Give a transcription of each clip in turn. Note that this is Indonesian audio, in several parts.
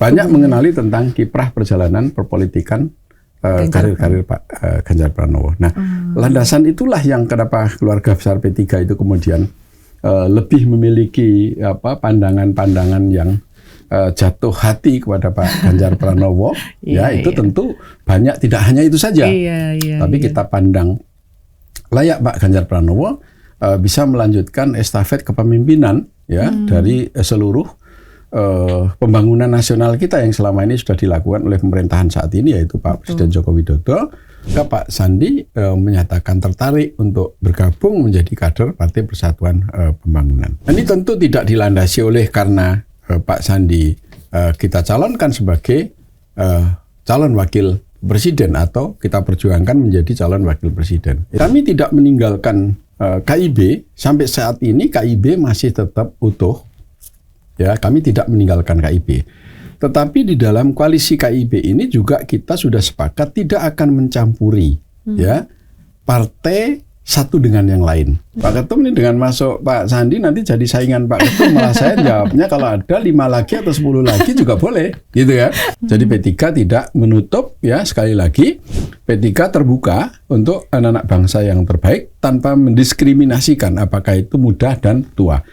banyak mengenali tentang kiprah perjalanan perpolitikan karir-karir Pak Ganjar Pranowo. Nah, landasan itulah yang kenapa keluarga besar P3 itu kemudian lebih memiliki pandangan-pandangan yang jatuh hati kepada Pak Ganjar Pranowo. Itu tentu banyak, tidak hanya itu saja. Tapi kita pandang layak Pak Ganjar Pranowo bisa melanjutkan estafet kepemimpinan dari seluruh pembangunan nasional kita yang selama ini sudah dilakukan oleh pemerintahan saat ini, yaitu Pak Presiden Joko Widodo. Pak Sandi menyatakan tertarik untuk bergabung menjadi kader Partai Persatuan Pembangunan. Ini tentu tidak dilandasi oleh karena Pak Sandi kita calonkan sebagai calon wakil presiden atau kita perjuangkan menjadi calon wakil presiden. Kami tidak meninggalkan KIB, sampai saat ini KIB masih tetap utuh. Kami tidak meninggalkan KIB. Tetapi di dalam koalisi KIB ini juga kita sudah sepakat tidak akan mencampuri partai satu dengan yang lain. Pak Ketum ini dengan masuk Pak Sandi nanti jadi saingan Pak Ketum, malah saya jawabnya kalau ada 5 lagi atau 10 lagi juga boleh, gitu ya. Jadi P3 tidak menutup, sekali lagi P3 terbuka untuk anak-anak bangsa yang terbaik tanpa mendiskriminasikan apakah itu muda dan tua.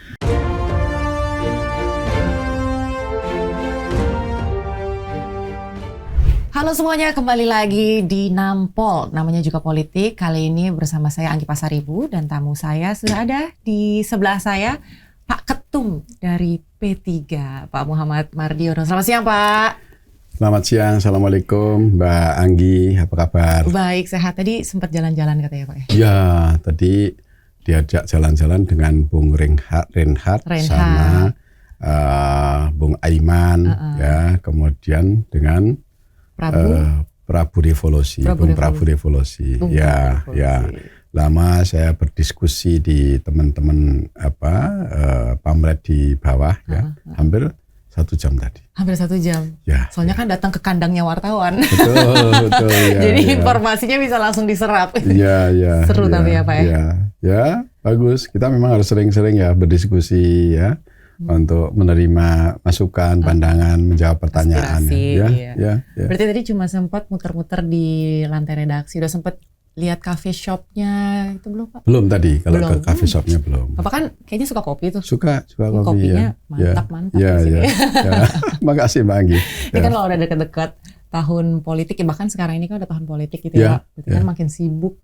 Halo semuanya, kembali lagi di Nampol, namanya juga politik. Kali ini bersama saya Anggi Pasaribu dan tamu saya sudah ada di sebelah saya, Pak Ketum dari P3, Pak Muhammad Mardiono. Selamat siang, Pak. Selamat siang, Assalamualaikum Mbak Anggi, apa kabar? Baik, sehat. Tadi sempat jalan-jalan katanya, Pak ya? Ya, tadi diajak jalan-jalan dengan Bung Reinhardt. Sama Bung Aiman, kemudian dengan Prabu Revolusi, Bung Prabu Revolusi. Ya. Lama saya berdiskusi di teman-teman pamret di bawah, hampir 1 jam tadi. Hampir 1 jam. Soalnya kan datang ke kandangnya wartawan. Betul. Jadi informasinya bisa langsung diserap. Seru tapi ya, Pak ya. Ya, bagus. Kita memang harus sering-sering berdiskusi untuk menerima masukan, pandangan, menjawab pertanyaan. Berarti tadi cuma sempat muter-muter di lantai redaksi. Udah sempat lihat cafe shopnya itu belum, Pak? Belum tadi, kalau ke cafe shopnya belum. Bapak kan kayaknya suka kopi tuh. Suka kopi. Kopinya mantap. Makasih Mbak Anggi. Ini kan kalau udah dekat-dekat tahun politik, bahkan sekarang ini kan udah tahun politik gitu ya, Pak. Berarti kan makin sibuk.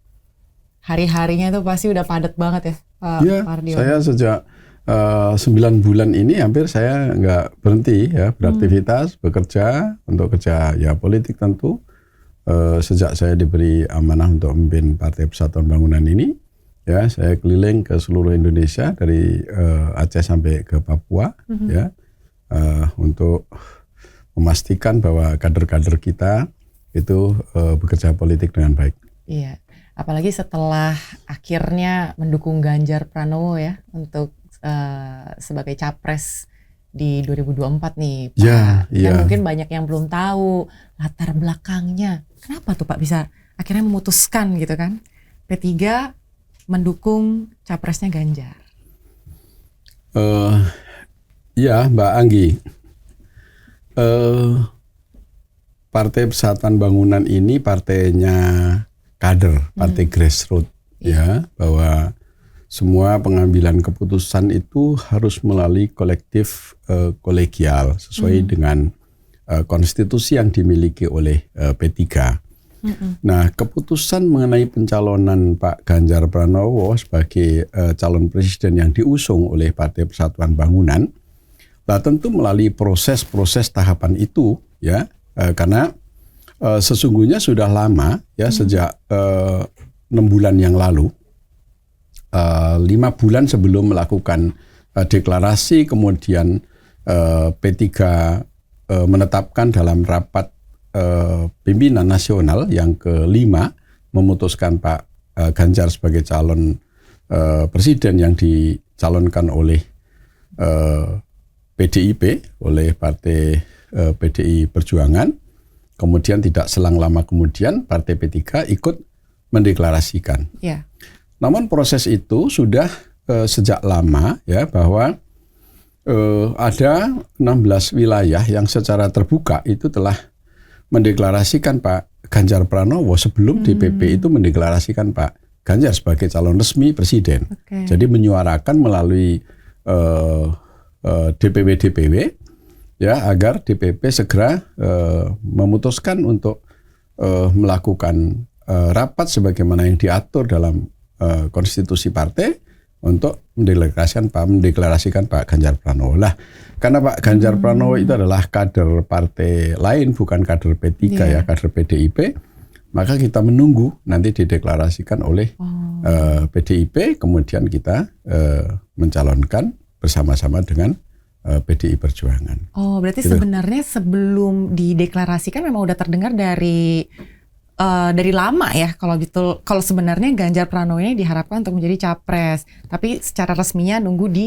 Hari-harinya itu pasti udah padat banget ya, Pak Mardiono. Saya sejak 9 bulan ini hampir saya nggak berhenti beraktivitas, bekerja untuk kerja politik tentu. Sejak saya diberi amanah untuk memimpin Partai Persatuan Pembangunan ini, saya keliling ke seluruh Indonesia dari Aceh sampai ke Papua, untuk memastikan bahwa kader-kader kita itu bekerja politik dengan baik. Iya, apalagi setelah akhirnya mendukung Ganjar Pranowo untuk sebagai capres di 2024 nih, Pak. Dan mungkin banyak yang belum tahu latar belakangnya. Kenapa tuh Pak bisa akhirnya memutuskan gitu kan P3 mendukung capresnya Ganjar? Mbak Anggi, Partai Persatuan Bangunan ini partainya kader, partai grassroots, bahwa semua pengambilan keputusan itu harus melalui kolektif kolegial sesuai dengan konstitusi yang dimiliki oleh P3. Nah, keputusan mengenai pencalonan Pak Ganjar Pranowo sebagai calon presiden yang diusung oleh Partai Persatuan Bangunan, tentu melalui proses-proses tahapan itu, karena sesungguhnya sudah lama, sejak 6 bulan yang lalu. 5 bulan sebelum melakukan deklarasi, kemudian P3 menetapkan dalam rapat pimpinan nasional yang ke-5 memutuskan Pak Ganjar sebagai calon presiden yang dicalonkan oleh PDIP, oleh Partai PDI Perjuangan. Kemudian tidak selang lama kemudian Partai P3 ikut mendeklarasikan. Namun proses itu sudah sejak lama bahwa ada 16 wilayah yang secara terbuka itu telah mendeklarasikan Pak Ganjar Pranowo sebelum DPP itu mendeklarasikan Pak Ganjar sebagai calon resmi presiden. Jadi menyuarakan melalui DPW ya agar DPP segera memutuskan untuk melakukan rapat sebagaimana yang diatur dalam konstitusi partai untuk mendeklarasikan Pak Ganjar Pranowo. Lah, karena Pak Ganjar Pranowo itu adalah kader partai lain, bukan kader P3 ya, kader PDIP, maka kita menunggu nanti dideklarasikan oleh PDIP, kemudian kita mencalonkan bersama-sama dengan PDI Perjuangan. Oh, berarti gitu. Sebenarnya sebelum dideklarasikan memang udah terdengar dari lama ya kalau gitu. Kalau sebenarnya Ganjar Pranowo ini diharapkan untuk menjadi capres, tapi secara resminya nunggu di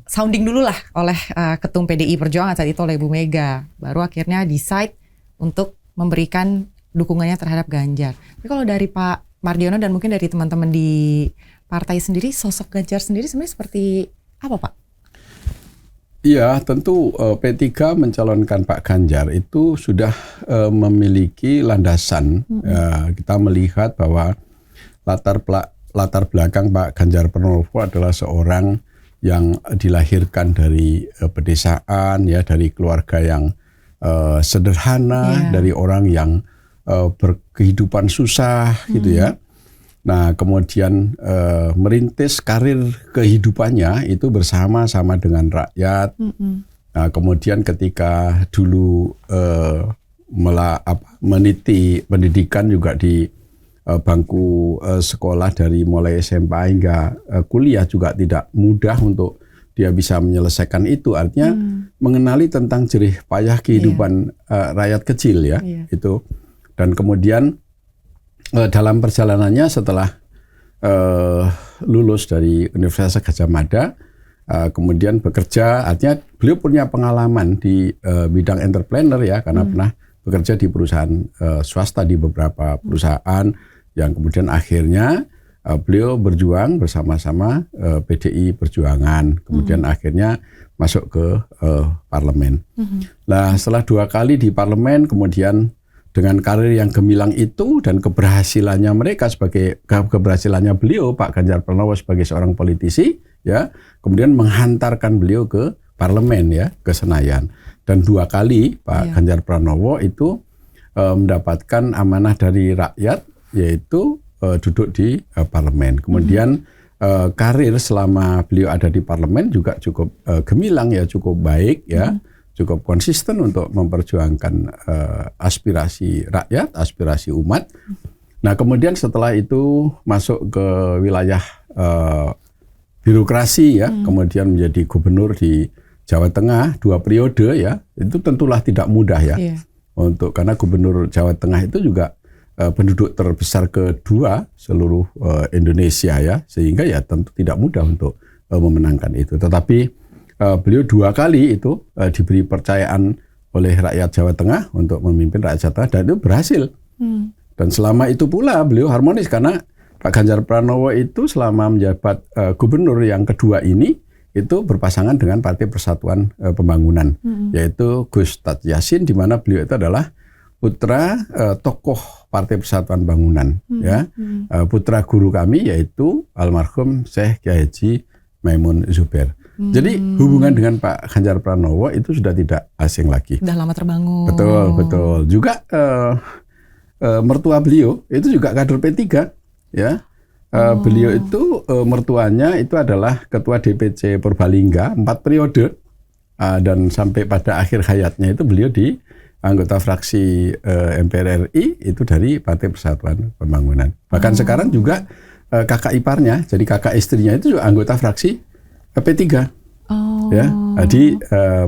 sounding dulu lah oleh Ketum PDI Perjuangan saat itu oleh Bu Mega, baru akhirnya decide untuk memberikan dukungannya terhadap Ganjar. Tapi kalau dari Pak Mardiono dan mungkin dari teman-teman di partai sendiri, sosok Ganjar sendiri sebenarnya seperti apa, Pak? Iya, tentu P3 mencalonkan Pak Ganjar itu sudah memiliki landasan. Kita melihat bahwa latar belakang Pak Ganjar Pranowo adalah seorang yang dilahirkan dari pedesaan, ya, dari keluarga yang sederhana, dari orang yang berkehidupan susah, gitu ya. Nah, kemudian merintis karir kehidupannya itu bersama-sama dengan rakyat. Nah, kemudian ketika dulu meniti pendidikan juga di bangku sekolah dari mulai SMA hingga kuliah juga tidak mudah untuk dia bisa menyelesaikan itu. Artinya mengenali tentang jerih payah kehidupan rakyat kecil ya, itu. Dan kemudian dalam perjalanannya setelah lulus dari Universitas Gadjah Mada, kemudian bekerja, artinya beliau punya pengalaman di bidang entrepreneur ya, karena pernah bekerja di perusahaan swasta di beberapa perusahaan, yang kemudian akhirnya beliau berjuang bersama-sama PDI Perjuangan, kemudian akhirnya masuk ke parlemen. Nah, setelah 2 kali di parlemen, kemudian dengan karir yang gemilang itu dan keberhasilannya mereka keberhasilannya beliau Pak Ganjar Pranowo sebagai seorang politisi ya, kemudian menghantarkan beliau ke parlemen ya, ke Senayan. Dan 2 kali Pak Ganjar Pranowo itu mendapatkan amanah dari rakyat, yaitu duduk di parlemen. Kemudian karir selama beliau ada di parlemen juga cukup gemilang ya, cukup baik ya. Cukup konsisten untuk memperjuangkan aspirasi rakyat, aspirasi umat. Nah, kemudian setelah itu masuk ke wilayah birokrasi ya, kemudian menjadi gubernur di Jawa Tengah 2 periode ya. Itu tentulah tidak mudah ya. Karena gubernur Jawa Tengah itu juga penduduk terbesar kedua seluruh Indonesia ya, sehingga ya tentu tidak mudah untuk memenangkan itu. Tetapi beliau 2 kali itu diberi percayaan oleh rakyat Jawa Tengah untuk memimpin rakyat Jawa Tengah, dan itu berhasil. Dan selama itu pula beliau harmonis, karena Pak Ganjar Pranowo itu selama menjabat gubernur yang kedua ini itu berpasangan dengan Partai Persatuan Pembangunan, yaitu Gus Tad Yassin, di mana beliau itu adalah putra tokoh Partai Persatuan Pembangunan, ya, putra guru kami yaitu almarhum Syekh Kyai Haji Maimun Zubair. Jadi hubungan dengan Pak Ganjar Pranowo itu sudah tidak asing lagi. Sudah lama terbangun. Betul. Juga mertua beliau itu juga kader P3 ya. Beliau itu mertuanya itu adalah ketua DPC Purbalingga 4 periode, dan sampai pada akhir hayatnya itu beliau di anggota fraksi MPR RI itu dari Partai Persatuan Pembangunan. Bahkan sekarang juga kakak iparnya, jadi kakak istrinya itu juga anggota fraksi P3 ya, di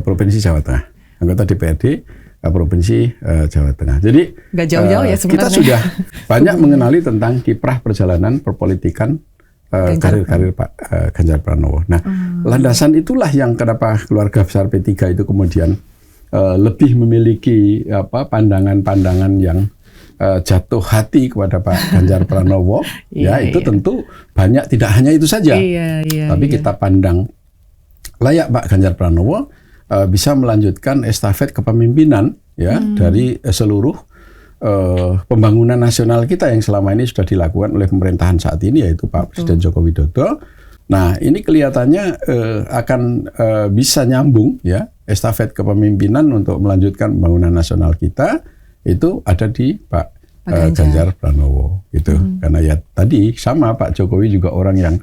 Provinsi Jawa Tengah, anggota DPRD Provinsi Jawa Tengah. Jadi nggak jauh-jauh ya sebenarnya. Kita sudah banyak mengenali tentang kiprah perjalanan perpolitikan karir Pak Ganjar Pranowo. Nah, landasan itulah yang kenapa keluarga besar P3 itu kemudian lebih memiliki pandangan-pandangan yang jatuh hati kepada Pak Ganjar Pranowo. Itu tentu banyak, tidak hanya itu saja. Tapi kita pandang layak Pak Ganjar Pranowo bisa melanjutkan estafet kepemimpinan ya dari seluruh pembangunan nasional kita yang selama ini sudah dilakukan oleh pemerintahan saat ini, yaitu Pak Presiden Joko Widodo. Nah, ini kelihatannya akan bisa nyambung ya, estafet kepemimpinan untuk melanjutkan pembangunan nasional kita itu ada di Pak Ganjar Pranowo gitu. Karena ya tadi sama, Pak Jokowi juga orang yang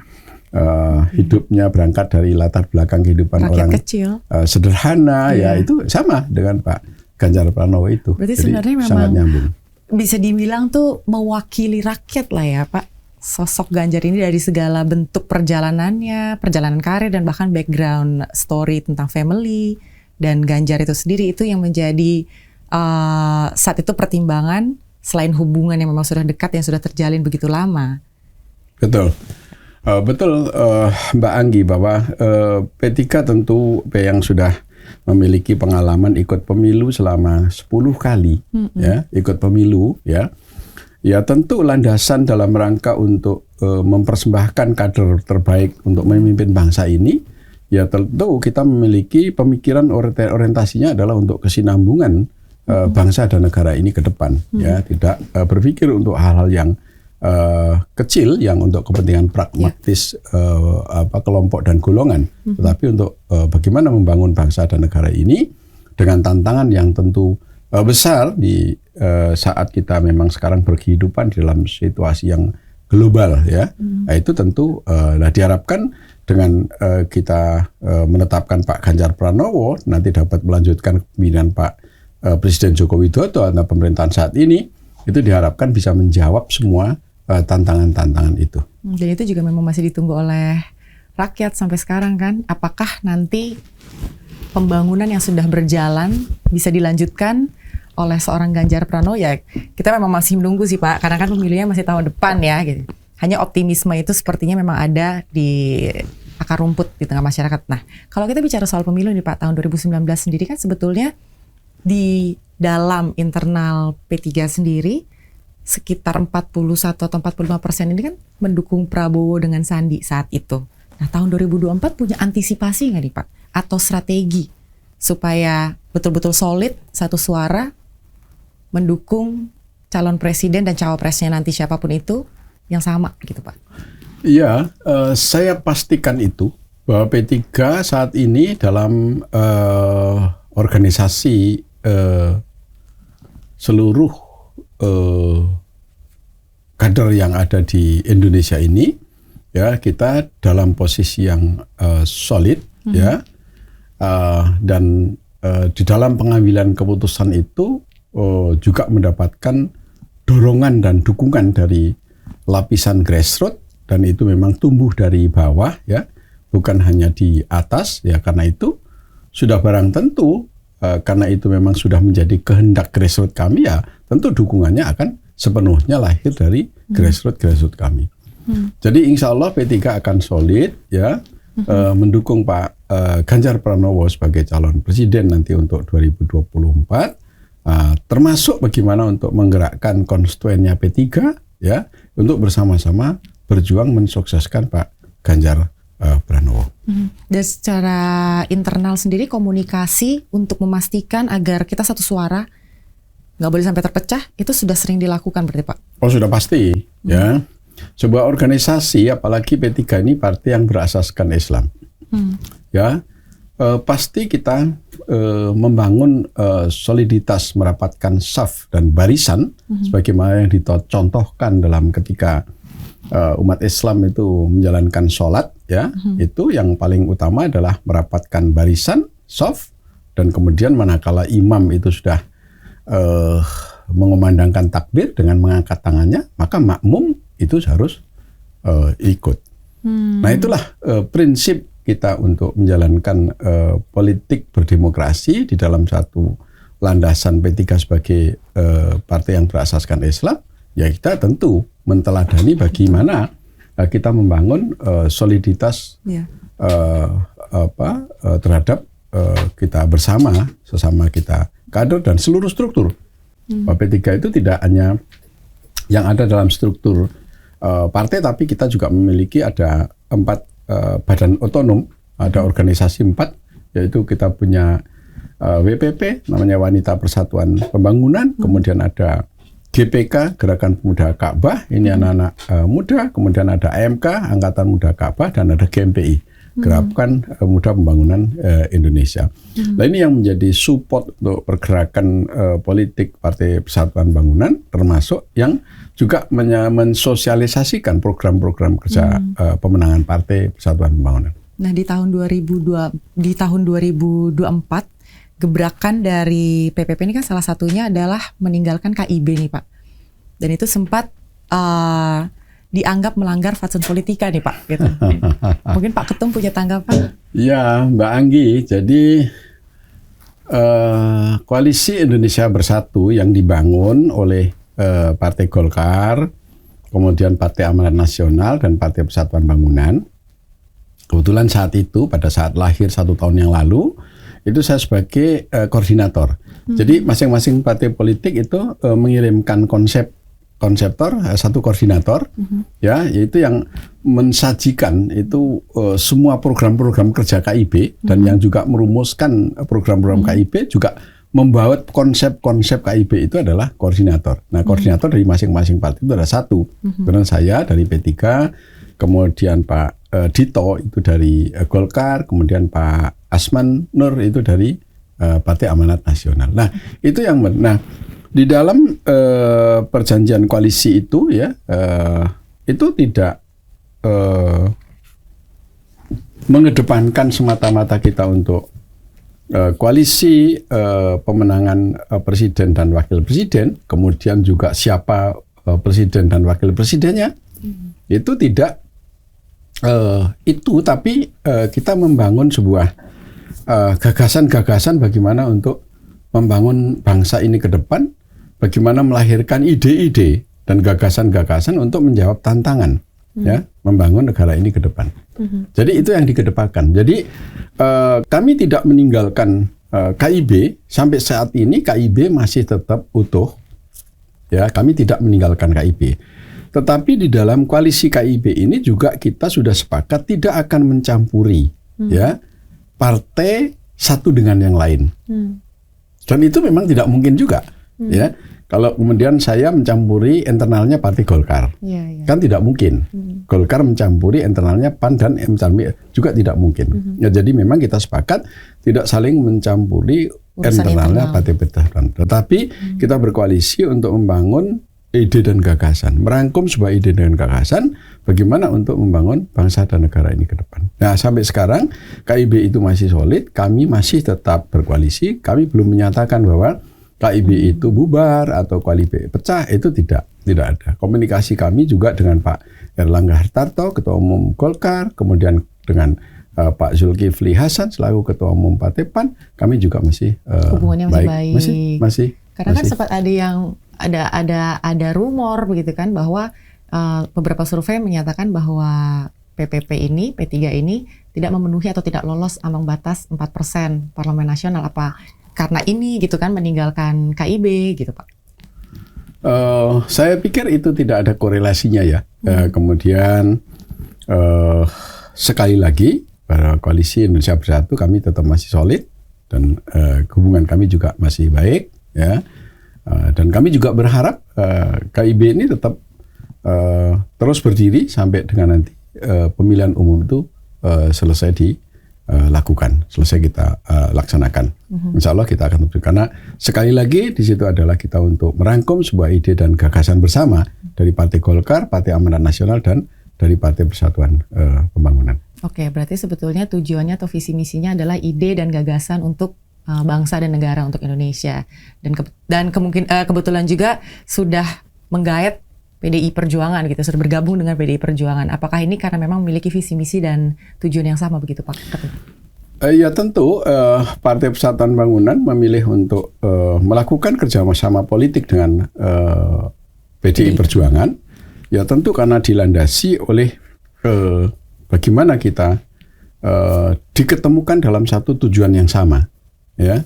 hidupnya berangkat dari latar belakang kehidupan rakyat orang kecil, sederhana ya, itu sama dengan Pak Ganjar Pranowo itu. Berarti jadi sebenarnya memang sangat nyambung. Bisa dibilang tuh mewakili rakyat lah ya Pak. Sosok Ganjar ini dari segala bentuk perjalanannya, perjalanan karir dan bahkan background story tentang family dan Ganjar itu sendiri, itu yang menjadi saat itu pertimbangan selain hubungan yang memang sudah dekat, yang sudah terjalin begitu lama. Betul. Betul Mbak Anggi, bahwa P3 tentu yang sudah memiliki pengalaman ikut pemilu selama 10 kali ya, ikut pemilu ya. Ya tentu landasan dalam rangka untuk mempersembahkan kader terbaik untuk memimpin bangsa ini, ya tentu kita memiliki pemikiran orientasinya adalah untuk kesinambungan bangsa dan negara ini ke depan, ya, tidak berpikir untuk hal-hal yang kecil yang untuk kepentingan pragmatis kelompok dan golongan, tetapi untuk bagaimana membangun bangsa dan negara ini dengan tantangan yang tentu besar di saat kita memang sekarang berkehidupan di dalam situasi yang global ya. Nah, itu tentu diharapkan dengan kita menetapkan Pak Ganjar Pranowo nanti dapat melanjutkan kepemimpinan Pak Presiden Joko Widodo atau pemerintahan saat ini, itu diharapkan bisa menjawab semua tantangan-tantangan itu. Dan itu juga memang masih ditunggu oleh rakyat sampai sekarang kan. Apakah nanti pembangunan yang sudah berjalan bisa dilanjutkan oleh seorang Ganjar Pranowo? Ya kita memang masih menunggu sih Pak, karena kan pemilunya masih tahun depan ya gitu. Hanya optimisme itu sepertinya memang ada di akar rumput di tengah masyarakat. Nah, kalau kita bicara soal pemilu nih Pak, tahun 2019 sendiri kan sebetulnya di dalam internal P3 sendiri sekitar 41 atau 45% ini kan mendukung Prabowo dengan Sandi saat itu. Nah, tahun 2024 punya antisipasi nggak nih Pak? Atau strategi supaya betul-betul solid satu suara mendukung calon presiden dan cawapresnya nanti siapapun itu yang sama gitu Pak? Iya, saya pastikan itu bahwa P3 saat ini dalam organisasi seluruh kader yang ada di Indonesia ini, ya kita dalam posisi yang solid ya, dan di dalam pengambilan keputusan itu juga mendapatkan dorongan dan dukungan dari lapisan grassroots, dan itu memang tumbuh dari bawah ya, bukan hanya di atas ya. Karena itu sudah barang tentu, karena itu memang sudah menjadi kehendak grassroots kami, ya tentu dukungannya akan sepenuhnya lahir dari grassroots kami. Jadi insya Allah P3 akan solid ya, mendukung Pak Ganjar Pranowo sebagai calon presiden nanti untuk 2024, termasuk bagaimana untuk menggerakkan konstituennya P3 ya, untuk bersama-sama berjuang mensukseskan Pak Ganjar Pranowo. Dan secara internal sendiri komunikasi untuk memastikan agar kita satu suara, nggak boleh sampai terpecah, itu sudah sering dilakukan berarti Pak? Oh sudah pasti ya. Sebuah organisasi apalagi P3 ini partai yang berasaskan Islam, ya pasti kita membangun soliditas, merapatkan saf dan barisan sebagaimana yang dicontohkan dalam ketika umat Islam itu menjalankan sholat ya, itu yang paling utama adalah merapatkan barisan, saf, dan kemudian manakala imam itu sudah mengumandangkan takbir dengan mengangkat tangannya, maka makmum itu harus ikut. Nah itulah prinsip kita untuk menjalankan politik berdemokrasi di dalam satu landasan P3 sebagai partai yang berasaskan Islam. Ya kita tentu menteladani bagaimana kita membangun soliditas terhadap kita bersama, sesama kita kader dan seluruh struktur. P3 itu tidak hanya yang ada dalam struktur partai, tapi kita juga memiliki ada 4 badan otonom Ada organisasi 4, yaitu kita punya WPP, namanya Wanita Persatuan Pembangunan, kemudian ada GPK, Gerakan Pemuda Ka'bah, ini anak-anak muda, kemudian ada AMK, Angkatan Muda Ka'bah, dan ada GMPI, Gerakan Pemuda Pembangunan Indonesia. Nah, ini yang menjadi support untuk pergerakan politik Partai Persatuan Pembangunan, termasuk yang juga mensosialisasikan program-program kerja pemenangan Partai Persatuan Pembangunan. Nah, di tahun 2024 gebrakan dari PPP ini kan salah satunya adalah meninggalkan KIB nih Pak. Dan itu sempat dianggap melanggar fatsun politika nih Pak. Gitu. Mungkin Pak Ketum punya tanggapan? Ya Mbak Anggi, jadi Koalisi Indonesia Bersatu yang dibangun oleh Partai Golkar, kemudian Partai Amanat Nasional dan Partai Persatuan Pembangunan. Kebetulan saat itu, pada saat lahir 1 tahun yang lalu, itu saya sebagai koordinator. Jadi masing-masing partai politik itu mengirimkan konseptor, satu koordinator, ya, yaitu yang mensajikan itu semua program-program kerja KIB dan yang juga merumuskan program-program KIB, juga membawa konsep-konsep KIB itu adalah koordinator. Nah, koordinator dari masing-masing partai itu ada satu. Kemudian saya dari P3, kemudian Pak Dito itu dari Golkar, kemudian Pak Asman Nur itu dari Partai Amanat Nasional. Nah, itu yang di dalam perjanjian koalisi itu ya, itu tidak mengedepankan semata-mata kita untuk koalisi pemenangan presiden dan wakil presiden, kemudian juga siapa presiden dan wakil presidennya. Itu tidak tapi kita membangun sebuah gagasan-gagasan bagaimana untuk membangun bangsa ini ke depan, bagaimana melahirkan ide-ide dan gagasan-gagasan untuk menjawab tantangan, ya, membangun negara ini ke depan. Jadi itu yang dikedepankan. Jadi kami tidak meninggalkan KIB sampai saat ini. KIB masih tetap utuh, ya, kami tidak meninggalkan KIB. Tetapi di dalam koalisi KIB ini juga kita sudah sepakat tidak akan mencampuri, ya, partai satu dengan yang lain. Dan itu memang tidak mungkin juga, ya. Kalau kemudian saya mencampuri internalnya Partai Golkar, kan tidak mungkin. Golkar mencampuri internalnya PAN dan juga tidak mungkin. Ya, jadi memang kita sepakat tidak saling mencampuri internalnya Partai Persatuan. Tetapi kita berkoalisi untuk membangun ide dan gagasan, merangkum sebuah ide dan gagasan bagaimana untuk membangun bangsa dan negara ini ke depan. Nah, sampai sekarang KIB itu masih solid, kami masih tetap berkoalisi, kami belum menyatakan bahwa KIB itu bubar atau KIB pecah, itu tidak ada. Komunikasi kami juga dengan Pak Erlangga Hartarto, Ketua Umum Golkar, kemudian dengan Pak Zulkifli Hasan selaku Ketua Umum Partai PAN, kami juga masih hubungannya masih baik. Masih. Karena kan sempat ada yang ada rumor begitu kan bahwa beberapa survei menyatakan bahwa PPP ini, P3 ini tidak memenuhi atau tidak lolos ambang batas 4% Parlemen Nasional. Apa karena ini gitu kan meninggalkan KIB gitu Pak? Saya pikir itu tidak ada korelasinya ya. Kemudian sekali lagi Koalisi Indonesia Bersatu kami tetap masih solid dan hubungan kami juga masih baik, ya. Dan kami juga berharap KIB ini tetap terus berdiri sampai dengan nanti pemilihan umum itu selesai dilakukan, selesai kita laksanakan. Insya Allah kita akan terus, karena sekali lagi di situ adalah kita untuk merangkum sebuah ide dan gagasan bersama dari Partai Golkar, Partai Amanat Nasional, dan dari Partai Persatuan Pembangunan. Oke, berarti sebetulnya tujuannya atau visi misinya adalah ide dan gagasan untuk bangsa dan negara, untuk Indonesia, dan kebetulan juga sudah menggait PDI Perjuangan gitu, sudah bergabung dengan PDI Perjuangan. Apakah ini karena memang memiliki visi misi dan tujuan yang sama begitu Pak Ketum? Ya tentu Partai Persatuan Pembangunan memilih untuk melakukan kerjasama politik dengan PDI Perjuangan. Ya tentu karena dilandasi oleh bagaimana kita diketemukan dalam satu tujuan yang sama. Ya,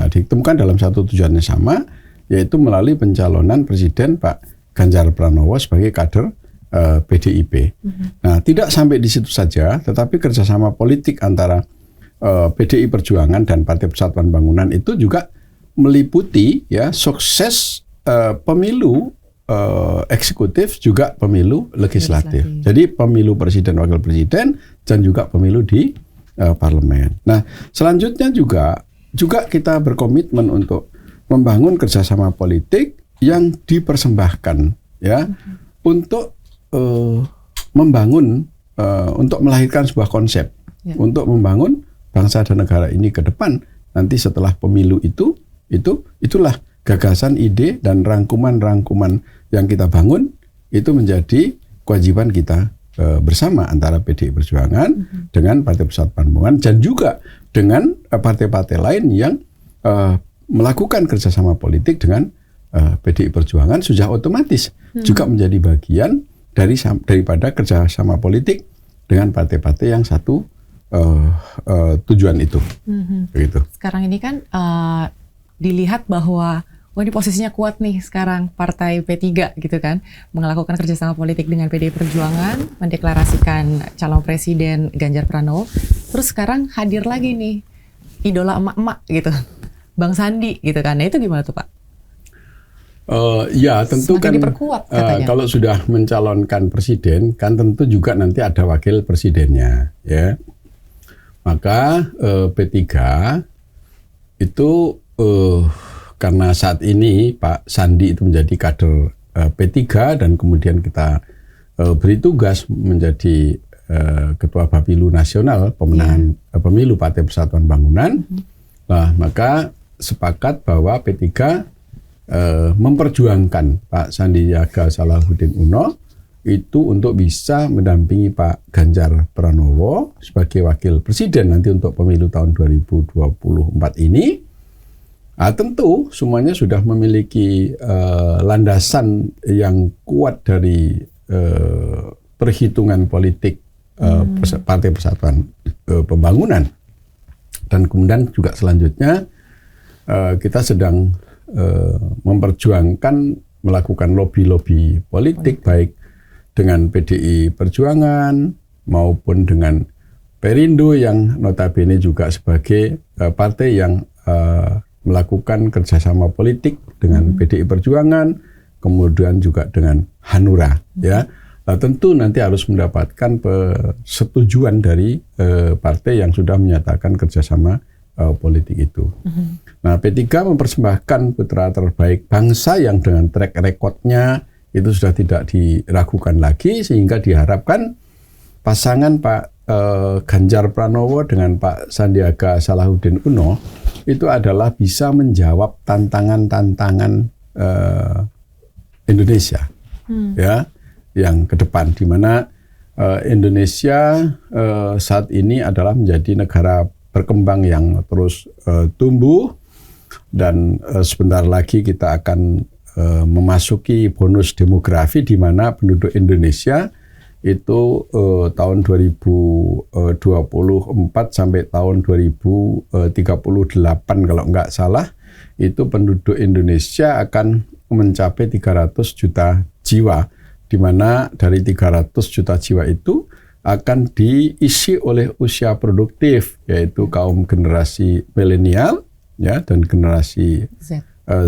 ditemukan dalam satu tujuan yang sama, yaitu melalui pencalonan Presiden Pak Ganjar Pranowo sebagai kader PDIP. Nah, tidak sampai di situ saja, tetapi kerjasama politik antara PDI Perjuangan dan Partai Persatuan Bangunan itu juga meliputi ya sukses pemilu eksekutif juga pemilu legislatif. Jadi pemilu presiden, wakil presiden, dan juga pemilu di parlemen. Nah, selanjutnya juga kita berkomitmen untuk membangun kerjasama politik yang dipersembahkan ya untuk membangun, untuk melahirkan sebuah konsep untuk membangun bangsa dan negara ini ke depan. Nanti setelah pemilu itulah gagasan, ide, dan rangkuman-rangkuman yang kita bangun itu menjadi kewajiban kita bersama antara PDI Perjuangan dengan Partai Persatuan Bangunan dan juga dengan partai-partai lain yang melakukan kerjasama politik dengan PDI Perjuangan sudah otomatis juga menjadi bagian daripada kerjasama politik dengan partai-partai yang satu tujuan itu. Begitu. Sekarang ini kan dilihat bahwa ini posisinya kuat nih sekarang Partai P3 gitu kan, melakukan kerjasama politik dengan PDI Perjuangan, mendeklarasikan calon presiden Ganjar Pranowo, terus sekarang hadir lagi nih idola emak-emak gitu, Bang Sandi gitu kan. Nah itu gimana tuh Pak? Ya tentu semakin kan diperkuat, kalau sudah mencalonkan presiden kan tentu juga nanti ada wakil presidennya ya. Maka P3 itu karena saat ini Pak Sandi itu menjadi kader P3 dan kemudian kita beri tugas menjadi Ketua Bapilu Nasional pemenangan pemilu Partai Persatuan Bangunan. Nah, maka sepakat bahwa P3 memperjuangkan Pak Sandiaga Salahuddin Uno itu untuk bisa mendampingi Pak Ganjar Pranowo sebagai wakil presiden nanti untuk pemilu tahun 2024 ini. Nah, tentu semuanya sudah memiliki landasan yang kuat dari perhitungan politik Partai Persatuan Pembangunan. Dan kemudian juga selanjutnya kita sedang memperjuangkan melakukan lobby-lobby politik baik dengan PDI Perjuangan maupun dengan Perindo yang notabene juga sebagai partai yang melakukan kerjasama politik dengan PDI Perjuangan, kemudian juga dengan Hanura ya. Nah, tentu nanti harus mendapatkan persetujuan dari partai yang sudah menyatakan kerjasama politik itu. Nah, P3 mempersembahkan putra terbaik bangsa yang dengan track recordnya itu sudah tidak diragukan lagi, sehingga diharapkan pasangan Pak Ganjar Pranowo dengan Pak Sandiaga Salahuddin Uno itu adalah bisa menjawab tantangan-tantangan Indonesia ya yang ke depan, di mana Indonesia saat ini adalah menjadi negara berkembang yang terus tumbuh, dan sebentar lagi kita akan memasuki bonus demografi di mana penduduk Indonesia itu tahun 2024 sampai tahun 2038 kalau nggak salah itu penduduk Indonesia akan mencapai 300 juta jiwa, di mana dari 300 juta jiwa itu akan diisi oleh usia produktif, yaitu kaum generasi milenial ya dan generasi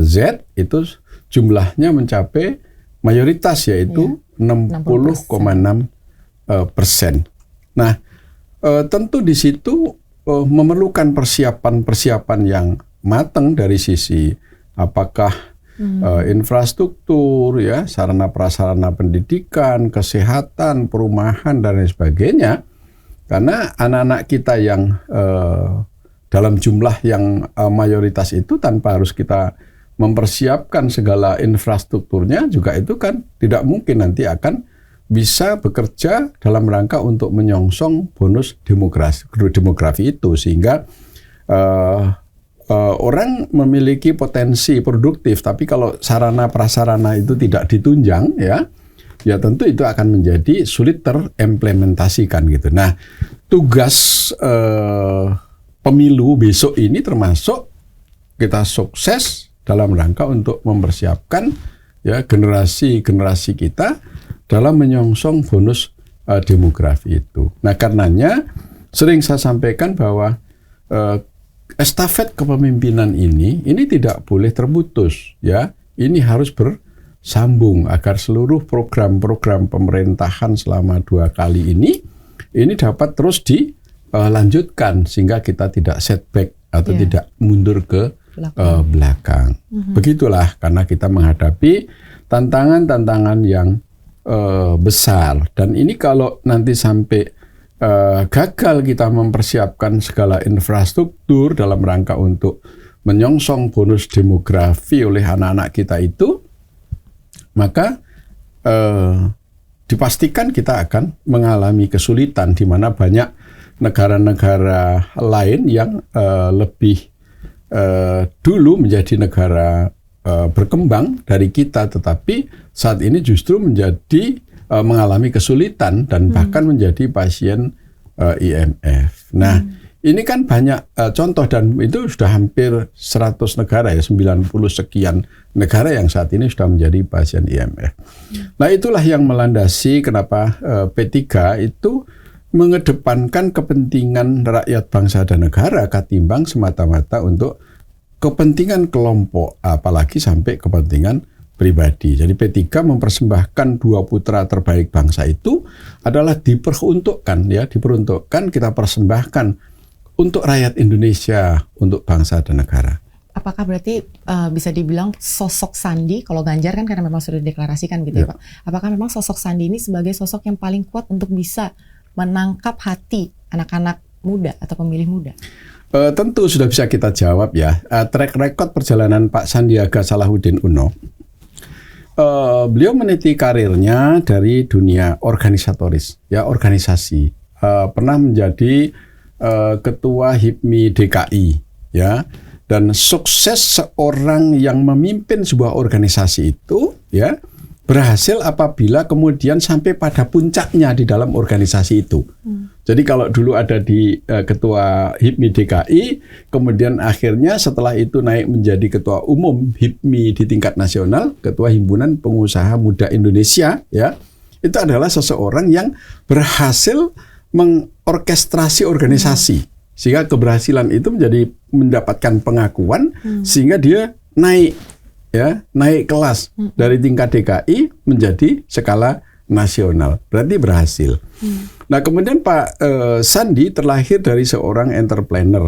Z itu jumlahnya mencapai mayoritas yaitu 60,6%. Nah, tentu di situ memerlukan persiapan yang matang dari sisi apakah infrastruktur ya, sarana prasarana pendidikan, kesehatan, perumahan dan lain sebagainya. Karena anak-anak kita yang dalam jumlah yang mayoritas itu tanpa harus kita mempersiapkan segala infrastrukturnya juga itu kan tidak mungkin nanti akan bisa bekerja dalam rangka untuk menyongsong bonus demografi itu, sehingga orang memiliki potensi produktif, tapi kalau sarana prasarana itu tidak ditunjang ya tentu itu akan menjadi sulit terimplementasikan gitu. Nah, tugas pemilu besok ini termasuk kita sukses dalam rangka untuk mempersiapkan ya generasi kita dalam menyongsong bonus demografi itu. Nah, karenanya sering saya sampaikan bahwa estafet kepemimpinan ini tidak boleh terputus, ya. Ini harus bersambung agar seluruh program-program pemerintahan selama 2 kali ini dapat terus dilanjutkan sehingga kita tidak setback atau tidak mundur ke belakang. Begitulah, karena kita menghadapi tantangan-tantangan yang besar, dan ini kalau nanti sampai gagal kita mempersiapkan segala infrastruktur dalam rangka untuk menyongsong bonus demografi oleh anak-anak kita itu, maka dipastikan kita akan mengalami kesulitan, di mana banyak negara-negara lain yang lebih dulu menjadi negara berkembang dari kita, tetapi saat ini justru menjadi mengalami kesulitan dan bahkan menjadi pasien IMF. Nah, ini kan banyak contoh, dan itu sudah hampir 100 negara ya, 90 sekian negara yang saat ini sudah menjadi pasien IMF. Nah, itulah yang melandasi kenapa P3 itu mengedepankan kepentingan rakyat bangsa dan negara ketimbang semata-mata untuk kepentingan kelompok, apalagi sampai kepentingan pribadi. Jadi P3 mempersembahkan 2 putra terbaik bangsa itu adalah diperuntukkan, kita persembahkan untuk rakyat Indonesia, untuk bangsa dan negara. Apakah berarti bisa dibilang sosok Sandi, kalau Ganjar kan karena memang sudah dideklarasikan gitu ya Pak, apakah memang sosok Sandi ini sebagai sosok yang paling kuat untuk bisa menangkap hati anak-anak muda atau pemilih muda? Tentu sudah bisa kita jawab ya. Track record perjalanan Pak Sandiaga Salahuddin Uno, beliau meniti karirnya dari dunia organisatoris, ya, organisasi. Pernah menjadi ketua HIPMI DKI, ya, dan sukses seorang yang memimpin sebuah organisasi itu, ya, berhasil apabila kemudian sampai pada puncaknya di dalam organisasi itu. Jadi kalau dulu ada di ketua HIPMI DKI, kemudian akhirnya setelah itu naik menjadi ketua umum HIPMI di tingkat nasional, ketua Himpunan Pengusaha Muda Indonesia, ya, itu adalah seseorang yang berhasil mengorkestrasi organisasi, sehingga keberhasilan itu mendapatkan pengakuan, sehingga dia naik kelas dari tingkat DKI menjadi skala nasional, berarti berhasil. Nah, kemudian Pak Sandi terlahir dari seorang entrepreneur,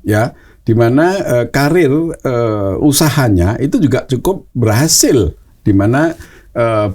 ya, di mana karir usahanya itu juga cukup berhasil, di mana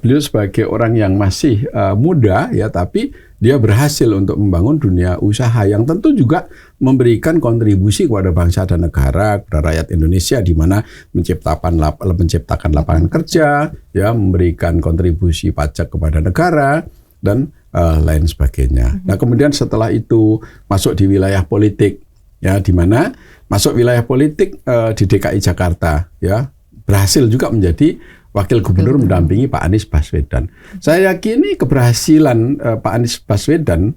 beliau sebagai orang yang masih muda, ya, tapi dia berhasil untuk membangun dunia usaha yang tentu juga memberikan kontribusi kepada bangsa dan negara, kepada rakyat Indonesia, di mana menciptakan lapangan kerja, ya, memberikan kontribusi pajak kepada negara, dan lain sebagainya. Nah, kemudian setelah itu masuk di wilayah politik, ya, di mana masuk wilayah politik di DKI Jakarta, ya, berhasil juga menjadi Wakil Gubernur mendampingi Pak Anies Baswedan. Saya yakini keberhasilan Pak Anies Baswedan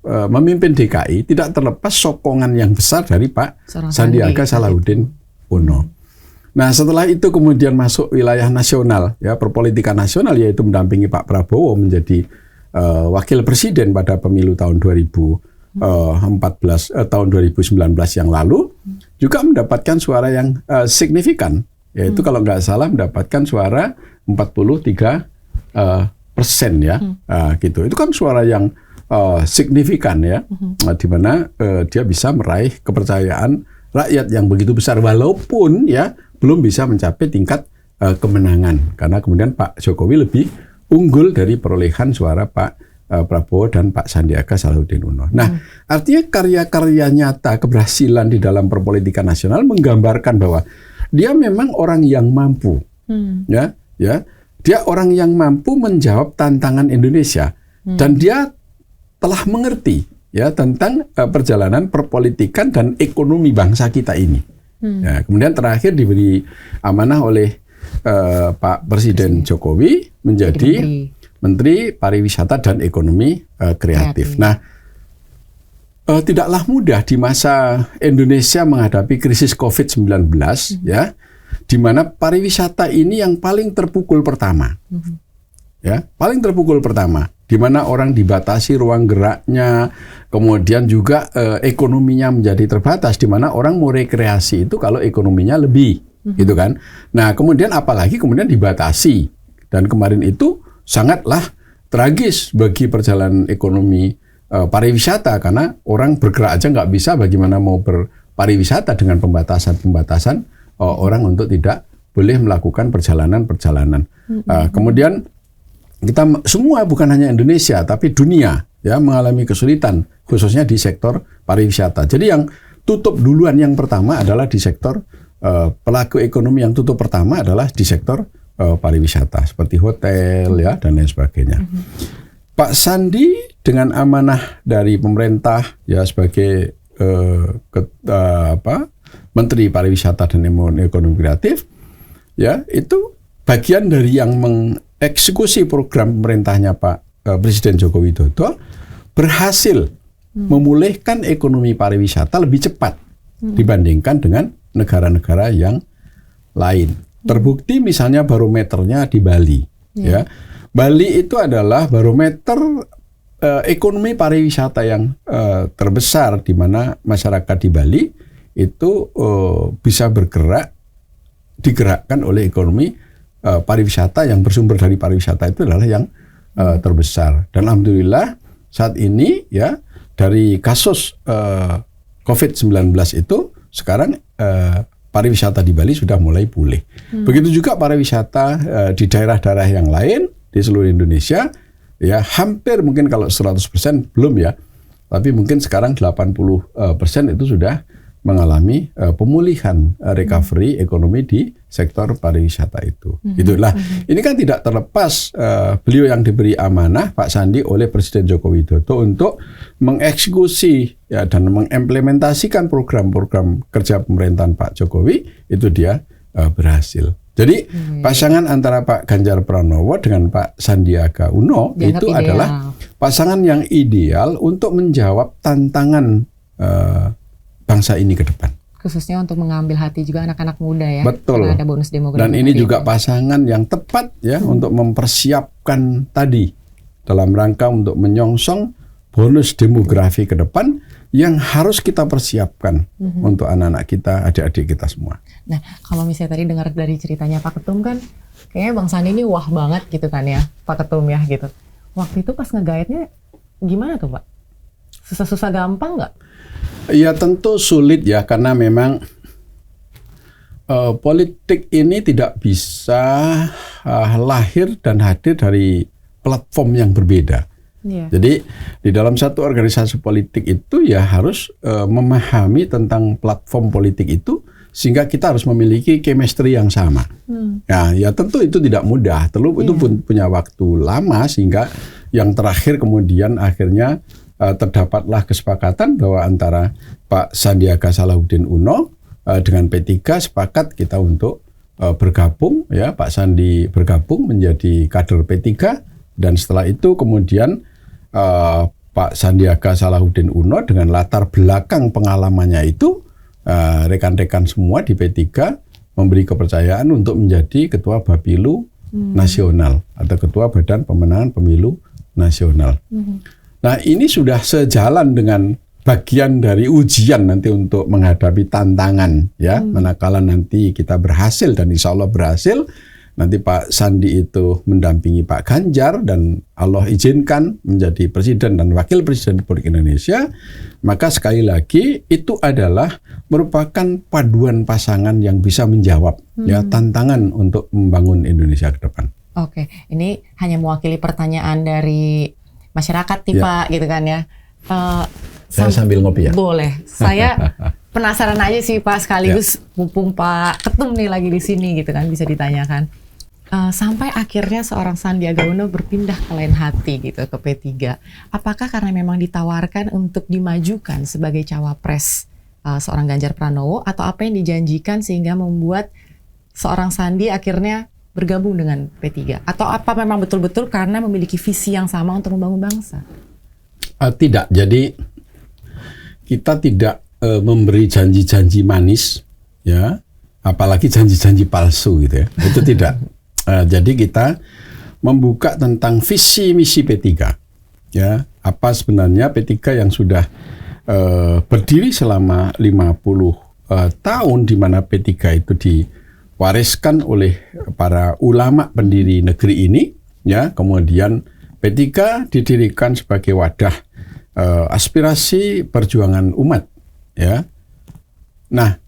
memimpin DKI tidak terlepas sokongan yang besar dari Pak Sandiaga Salahuddin Uno. Nah, setelah itu kemudian masuk wilayah nasional, ya, perpolitikan nasional, yaitu mendampingi Pak Prabowo menjadi Wakil Presiden pada pemilu tahun 2019 yang lalu, juga mendapatkan suara yang signifikan. Yaitu kalau nggak salah mendapatkan suara 43%, ya, gitu. Itu kan suara yang signifikan, ya, di mana dia bisa meraih kepercayaan rakyat yang begitu besar, walaupun, ya, belum bisa mencapai tingkat kemenangan, karena kemudian Pak Jokowi lebih unggul dari perolehan suara Pak Prabowo dan Pak Sandiaga Salahuddin Uno. Nah, artinya karya-karya nyata keberhasilan di dalam perpolitikan nasional menggambarkan bahwa dia memang orang yang mampu, ya, dia orang yang mampu menjawab tantangan Indonesia, dan dia telah mengerti, ya, tentang perjalanan perpolitikan dan ekonomi bangsa kita ini. Ya, kemudian terakhir diberi amanah oleh Pak Presiden Jokowi menjadi Menteri Pariwisata dan Ekonomi Kreatif. Nah, tidaklah mudah di masa Indonesia menghadapi krisis COVID-19, ya, di mana pariwisata ini yang paling terpukul pertama. ya, paling terpukul pertama, di mana orang dibatasi ruang geraknya, kemudian juga ekonominya menjadi terbatas, di mana orang mau rekreasi itu kalau ekonominya lebih, gitu kan. Nah, kemudian apalagi kemudian dibatasi, dan kemarin itu sangatlah tragis bagi perjalanan ekonomi pariwisata, karena orang bergerak aja nggak bisa, bagaimana mau berpariwisata dengan pembatasan-pembatasan orang untuk tidak boleh melakukan perjalanan-perjalanan. Kemudian kita semua, bukan hanya Indonesia tapi dunia, ya, mengalami kesulitan khususnya di sektor pariwisata. Jadi yang tutup duluan yang pertama adalah di sektor pelaku ekonomi yang tutup pertama adalah di sektor pariwisata seperti hotel, ya, dan lain sebagainya. Pak Sandi dengan amanah dari pemerintah, ya, sebagai Menteri Pariwisata dan Ekonomi Kreatif, ya, itu bagian dari yang mengeksekusi program pemerintahnya Pak Presiden Joko Widodo, berhasil memulihkan ekonomi pariwisata lebih cepat dibandingkan dengan negara-negara yang lain. Terbukti misalnya barometernya di Bali, ya. Bali itu adalah barometer ekonomi pariwisata yang terbesar, di mana masyarakat di Bali itu bisa digerakkan oleh ekonomi pariwisata yang bersumber dari pariwisata, itu adalah yang terbesar. Dan alhamdulillah saat ini, ya, dari kasus COVID-19 itu sekarang pariwisata di Bali sudah mulai pulih. Begitu juga pariwisata di daerah-daerah yang lain di seluruh Indonesia, ya, hampir mungkin kalau 100% belum, ya, tapi mungkin sekarang 80% itu sudah mengalami pemulihan, recovery ekonomi di sektor pariwisata itu. Itulah. Ini kan tidak terlepas beliau yang diberi amanah Pak Sandi oleh Presiden Joko Widodo untuk mengeksekusi, ya, dan mengimplementasikan program-program kerja pemerintahan Pak Jokowi, itu dia berhasil. Jadi pasangan antara Pak Ganjar Pranowo dengan Pak Sandiaga Uno itu ideal, adalah pasangan yang ideal untuk menjawab tantangan bangsa ini ke depan. Khususnya untuk mengambil hati juga anak-anak muda, ya. Betul. Karena ada bonus demografi. Dan ini juga pasangan yang tepat, ya, untuk mempersiapkan tadi dalam rangka untuk menyongsong bonus demografi ke depan yang harus kita persiapkan untuk anak-anak kita, adik-adik kita semua. Nah, kalau misalnya tadi dengar dari ceritanya Pak Ketum kan, kayaknya Bang Sandi ini wah banget gitu kan, ya, Pak Ketum, ya, gitu. Waktu itu pas nge-guide-nya gimana tuh, Pak? Susah-susah gampang nggak? Ya tentu sulit, ya, karena memang politik ini tidak bisa lahir dan hadir dari platform yang berbeda. Jadi di dalam satu organisasi politik itu, ya, harus memahami tentang platform politik itu, sehingga kita harus memiliki chemistry yang sama. Ya tentu itu tidak mudah, itu pun punya waktu lama, sehingga yang terakhir kemudian akhirnya terdapatlah kesepakatan bahwa antara Pak Sandiaga Salahuddin Uno dengan P3 sepakat kita untuk bergabung, ya, Pak Sandi bergabung menjadi kader P3, dan setelah itu kemudian Pak Sandiaga Salahuddin Uno dengan latar belakang pengalamannya itu, rekan-rekan semua di P3 memberi kepercayaan untuk menjadi Ketua Bapilu Nasional atau Ketua Badan Pemenangan Pemilu Nasional. Nah, ini sudah sejalan dengan bagian dari ujian nanti untuk menghadapi tantangan, ya, manakala nanti kita berhasil, dan insya Allah berhasil, nanti Pak Sandi itu mendampingi Pak Ganjar dan Allah izinkan menjadi Presiden dan Wakil Presiden Republik Indonesia, maka sekali lagi itu adalah merupakan paduan pasangan yang bisa menjawab ya tantangan untuk membangun Indonesia ke depan. Oke, ini hanya mewakili pertanyaan dari masyarakat nih, Pak, gitu kan, ya. Saya sambil ngopi, ya. Boleh. Saya penasaran aja sih, Pak, sekaligus mumpung Pak Ketum nih lagi di sini, gitu kan, bisa ditanyakan. Sampai akhirnya seorang Sandiaga Uno berpindah ke lain hati gitu, ke P3. Apakah karena memang ditawarkan untuk dimajukan sebagai cawapres seorang Ganjar Pranowo, atau apa yang dijanjikan sehingga membuat seorang Sandi akhirnya bergabung dengan P3? Atau apa memang betul-betul karena memiliki visi yang sama untuk membangun bangsa? Tidak. Jadi kita tidak memberi janji-janji manis, ya, apalagi janji-janji palsu gitu, ya. Itu tidak. Jadi kita membuka tentang visi misi P3. Ya, apa sebenarnya P3 yang sudah berdiri selama 50 tahun, di mana P3 itu diwariskan oleh para ulama pendiri negeri ini, ya. Kemudian P3 didirikan sebagai wadah aspirasi perjuangan umat, ya. Nah,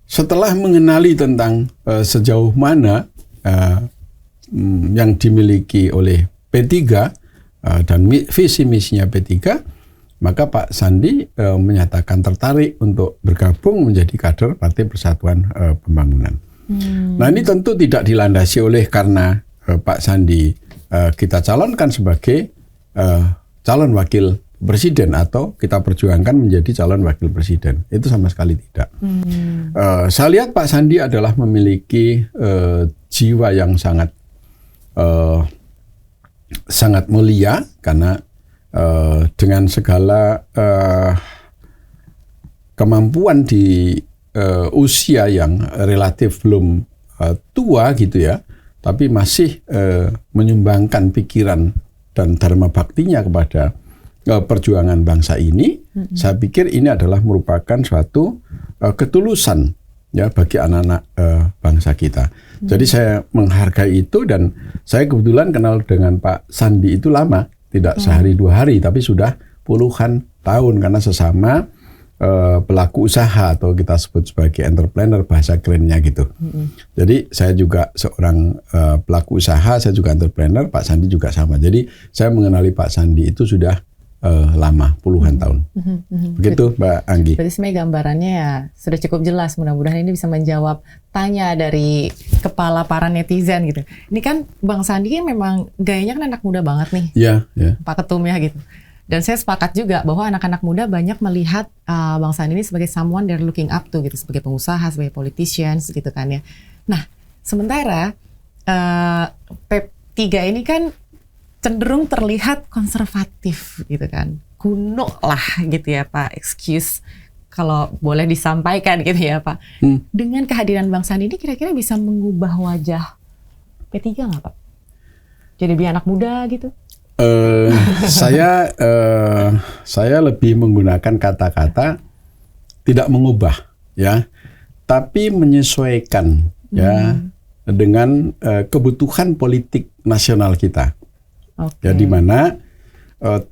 setelah mengenali tentang sejauh mana yang dimiliki oleh P3 dan visi misinya P3, maka Pak Sandi menyatakan tertarik untuk bergabung menjadi kader Partai Persatuan Pembangunan. Nah, ini tentu tidak dilandasi oleh karena Pak Sandi kita calonkan sebagai calon wakil presiden atau kita perjuangkan menjadi calon wakil presiden. Itu sama sekali tidak. Saya lihat Pak Sandi adalah memiliki jiwa yang sangat mulia, karena dengan segala kemampuan di usia yang relatif belum tua gitu ya, tapi masih menyumbangkan pikiran dan dharma baktinya kepada perjuangan bangsa ini. Saya pikir ini adalah merupakan suatu ketulusan ya bagi anak-anak bangsa kita. Jadi saya menghargai itu, dan saya kebetulan kenal dengan Pak Sandi itu lama. Tidak sehari dua hari, tapi sudah puluhan tahun, karena sesama pelaku usaha atau kita sebut sebagai entrepreneur, bahasa kerennya gitu. Jadi saya juga seorang pelaku usaha, saya juga entrepreneur, Pak Sandi juga sama. Jadi saya mengenali Pak Sandi itu sudah lama, puluhan tahun. Begitu Mbak Anggi. Berarti sebenarnya gambarannya ya sudah cukup jelas. Mudah-mudahan ini bisa menjawab tanya dari kepala para netizen gitu. Ini kan Bang Sandi kan memang gayanya kan anak muda banget nih. Iya, ya. Pak Ketum ya gitu. Dan saya sepakat juga bahwa anak-anak muda banyak melihat Bang Sandi ini sebagai someone they're looking up to gitu, sebagai pengusaha, sebagai politicians gitu kan ya. Nah, sementara P3 ini kan cenderung terlihat konservatif gitu kan, kuno lah gitu ya Pak, excuse kalau boleh disampaikan gitu ya Pak. Dengan kehadiran Bang Sandi ini kira-kira bisa mengubah wajah P3 nggak Pak? Jadi biar anak muda gitu? Saya lebih menggunakan kata-kata tidak mengubah ya, tapi menyesuaikan ya dengan kebutuhan politik nasional kita. Ya, di mana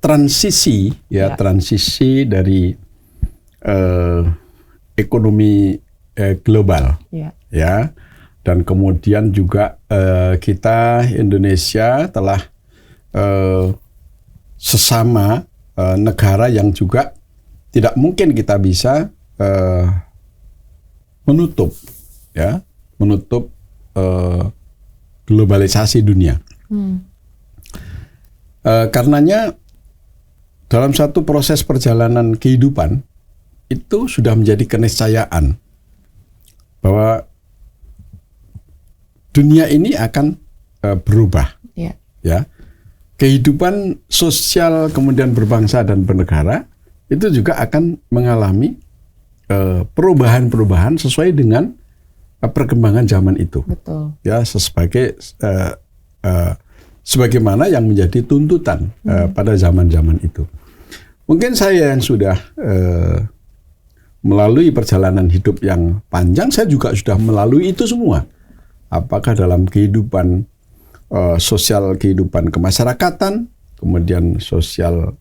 transisi dari ekonomi global ya, dan kemudian juga kita Indonesia telah sesama negara yang juga tidak mungkin kita bisa menutup globalisasi dunia. Karenanya dalam satu proses perjalanan kehidupan itu sudah menjadi keniscayaan bahwa dunia ini akan berubah. Ya, kehidupan sosial kemudian berbangsa dan bernegara itu juga akan mengalami perubahan-perubahan sesuai dengan perkembangan zaman itu. Betul. Ya, sebagaimana yang menjadi tuntutan pada zaman-zaman itu. Mungkin saya yang sudah melalui perjalanan hidup yang panjang, saya juga sudah melalui itu semua. Apakah dalam kehidupan sosial, kehidupan kemasyarakatan, kemudian sosial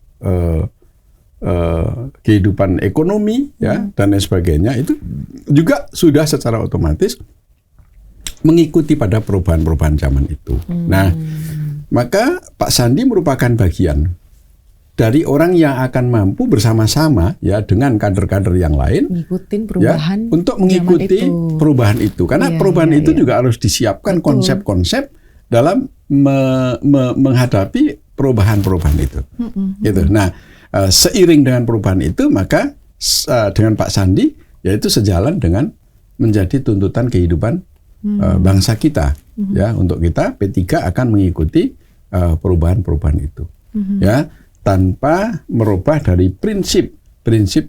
kehidupan ekonomi, ya, dan lain sebagainya, itu juga sudah secara otomatis mengikuti pada perubahan-perubahan zaman itu. Nah, maka Pak Sandi merupakan bagian dari orang yang akan mampu bersama-sama ya dengan kader-kader yang lain ngikutin perubahan ya, untuk mengikuti perubahan itu. Karena perubahan itu juga harus disiapkan konsep-konsep dalam menghadapi perubahan-perubahan itu. Gitu. Nah, seiring dengan perubahan itu, maka dengan Pak Sandi yaitu sejalan dengan menjadi tuntutan kehidupan bangsa kita. Ya, untuk kita P3 akan mengikuti perubahan-perubahan itu. Ya, tanpa merubah dari prinsip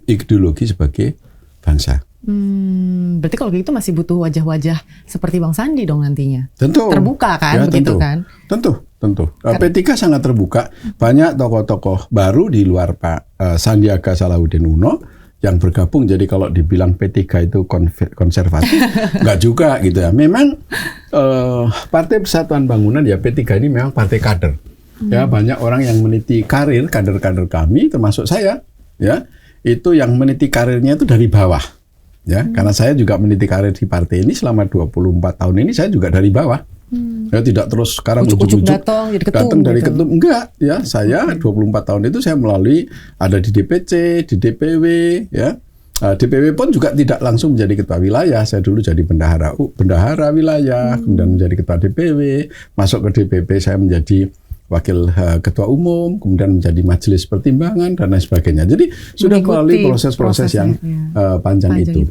ideologi sebagai bangsa. Berarti kalau gitu masih butuh wajah-wajah seperti Bang Sandi dong nantinya. Tentu. Terbuka kan, ya, begitu kan? Tentu. P3 sangat terbuka. Banyak tokoh-tokoh baru di luar Pak Sandiaga Salahuddin Uno yang bergabung. Jadi kalau dibilang P3 itu konservatif, nggak juga gitu ya. Memang Partai Persatuan Bangunan ya P3 ini memang partai kader. Ya banyak orang yang meniti karir kader-kader kami, termasuk saya. Ya itu yang meniti karirnya itu dari bawah. Ya, karena saya juga meniti karir di partai ini selama 24 tahun ini saya juga dari bawah. Ya tidak terus sekarang ujuk-ujuk datang dari ketum. Enggak, ya saya 24 tahun itu saya melalui ada di DPC, di DPW, ya. DPW pun juga tidak langsung menjadi ketua wilayah. Saya dulu jadi bendahara wilayah, kemudian menjadi ketua DPW, masuk ke DPP saya menjadi wakil ketua umum, kemudian menjadi majelis pertimbangan dan lain sebagainya. Jadi sudah melalui proses-proses yang panjang itu.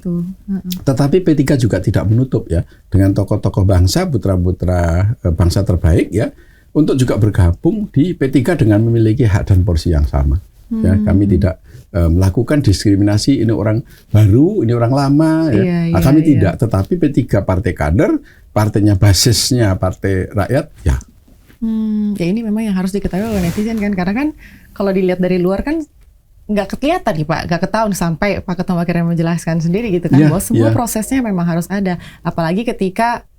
Tetapi P3 juga tidak menutup ya dengan tokoh-tokoh bangsa, putra-putra bangsa terbaik ya untuk juga bergabung di P3 dengan memiliki hak dan porsi yang sama. Ya, kami tidak melakukan diskriminasi ini orang baru, ini orang lama ya. Kami tidak, tetapi P3 partai kader, partainya basisnya partai rakyat ya. Ya ini memang yang harus diketahui oleh netizen kan, karena kan kalau dilihat dari luar kan nggak kelihatan nih Pak, nggak ketahuan sampai Pak Ketum akhirnya menjelaskan sendiri gitu kan, bahwa semua prosesnya memang harus ada, apalagi ketika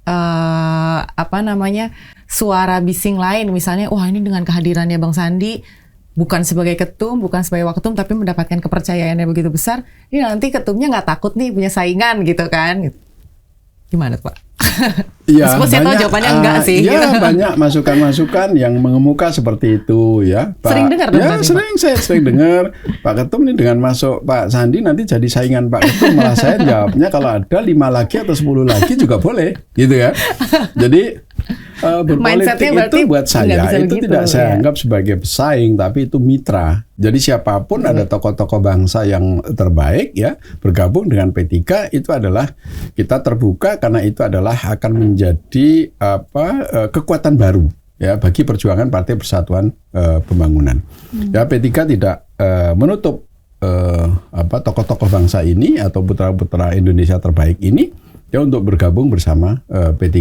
suara bising lain misalnya, wah ini dengan kehadirannya Bang Sandi bukan sebagai ketum, bukan sebagai waketum, tapi mendapatkan kepercayaannya begitu besar, ini nanti ketumnya nggak takut nih punya saingan gitu kan, gimana Pak? Ya, saya tahu jawabannya enggak sih. Ya, banyak masukan-masukan yang mengemuka seperti itu ya. Pak, sering dengar ya, saya sering dengar. Pak Ketum ini dengan masuk Pak Sandi nanti jadi saingan Pak Ketum. Malah saya jawabnya kalau ada 5 lagi atau 10 lagi juga boleh, gitu ya. Jadi berpolitik itu buat saya itu begitu, tidak saya anggap sebagai pesaing, tapi itu mitra. Jadi siapapun ada tokoh-tokoh bangsa yang terbaik ya bergabung dengan P3 itu adalah kita terbuka karena itu adalah akan menjadi kekuatan baru ya bagi perjuangan Partai Persatuan Pembangunan. Ya P3 tidak menutup tokoh-tokoh bangsa ini atau putra-putra Indonesia terbaik ini ya untuk bergabung bersama P3.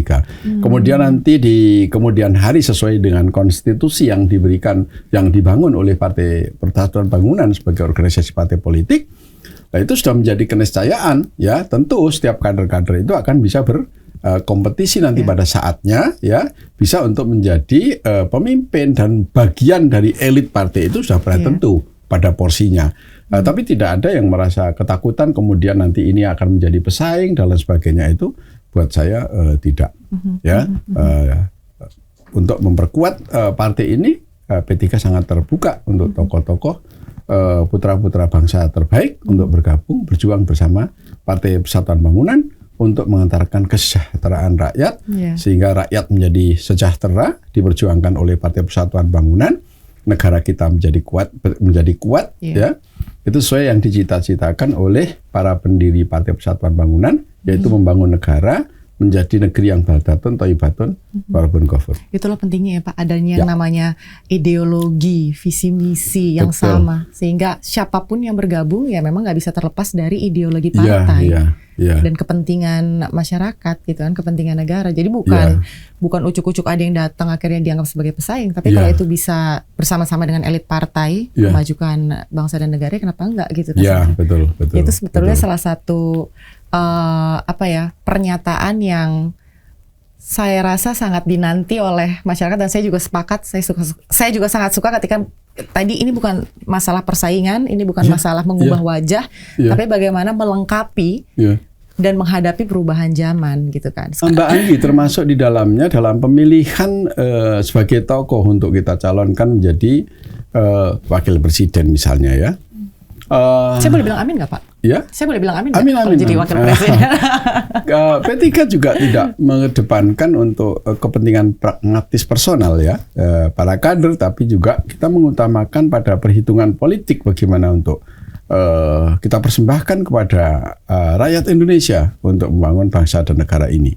Kemudian nanti di kemudian hari sesuai dengan konstitusi yang diberikan, yang dibangun oleh Partai Persatuan Bangunan sebagai organisasi partai politik, nah itu sudah menjadi keniscayaan ya. Tentu setiap kader-kader itu akan bisa berkompetisi nanti pada saatnya ya bisa untuk menjadi pemimpin dan bagian dari elit partai itu sudah pada tentu pada porsinya. Tapi tidak ada yang merasa ketakutan kemudian nanti ini akan menjadi pesaing dan lain sebagainya, itu buat saya tidak. Untuk memperkuat partai ini P3 sangat terbuka untuk tokoh-tokoh putra-putra bangsa terbaik untuk bergabung berjuang bersama Partai Persatuan Bangunan untuk mengantarkan kesejahteraan rakyat sehingga rakyat menjadi sejahtera diperjuangkan oleh Partai Persatuan Bangunan, negara kita menjadi kuat ya. Itu sesuai yang dicita-citakan oleh para pendiri Partai Persatuan Bangunan, yaitu membangun negara menjadi negeri yang baldatun, thayyibatun, warabun ghafur. Itulah pentingnya ya Pak, adanya yang namanya ideologi, visi misi yang sama, sehingga siapapun yang bergabung ya memang nggak bisa terlepas dari ideologi partai dan kepentingan masyarakat gitu kan, kepentingan negara. Jadi bukan ucuk-ucuk ada yang datang akhirnya dianggap sebagai pesaing, tapi kalau itu bisa bersama-sama dengan elit partai memajukan bangsa dan negara, kenapa enggak gitu kan? Iya, betul. Itu sebetulnya salah satu pernyataan yang saya rasa sangat dinanti oleh masyarakat, dan saya juga sepakat. Saya juga sangat suka ketika tadi ini bukan masalah persaingan, ini bukan masalah mengubah wajah, tapi bagaimana melengkapi dan menghadapi perubahan zaman gitu kan. Mbak Anggi termasuk di dalamnya dalam pemilihan sebagai tokoh untuk kita calonkan menjadi wakil presiden misalnya ya. Saya boleh bilang amin nggak Pak? Ya. Saya boleh bilang amin nggak kalau jadi wakil presiden? P3 juga tidak mengedepankan untuk kepentingan pragmatis personal ya para kader, tapi juga kita mengutamakan pada perhitungan politik bagaimana untuk kita persembahkan kepada rakyat Indonesia untuk membangun bangsa dan negara ini.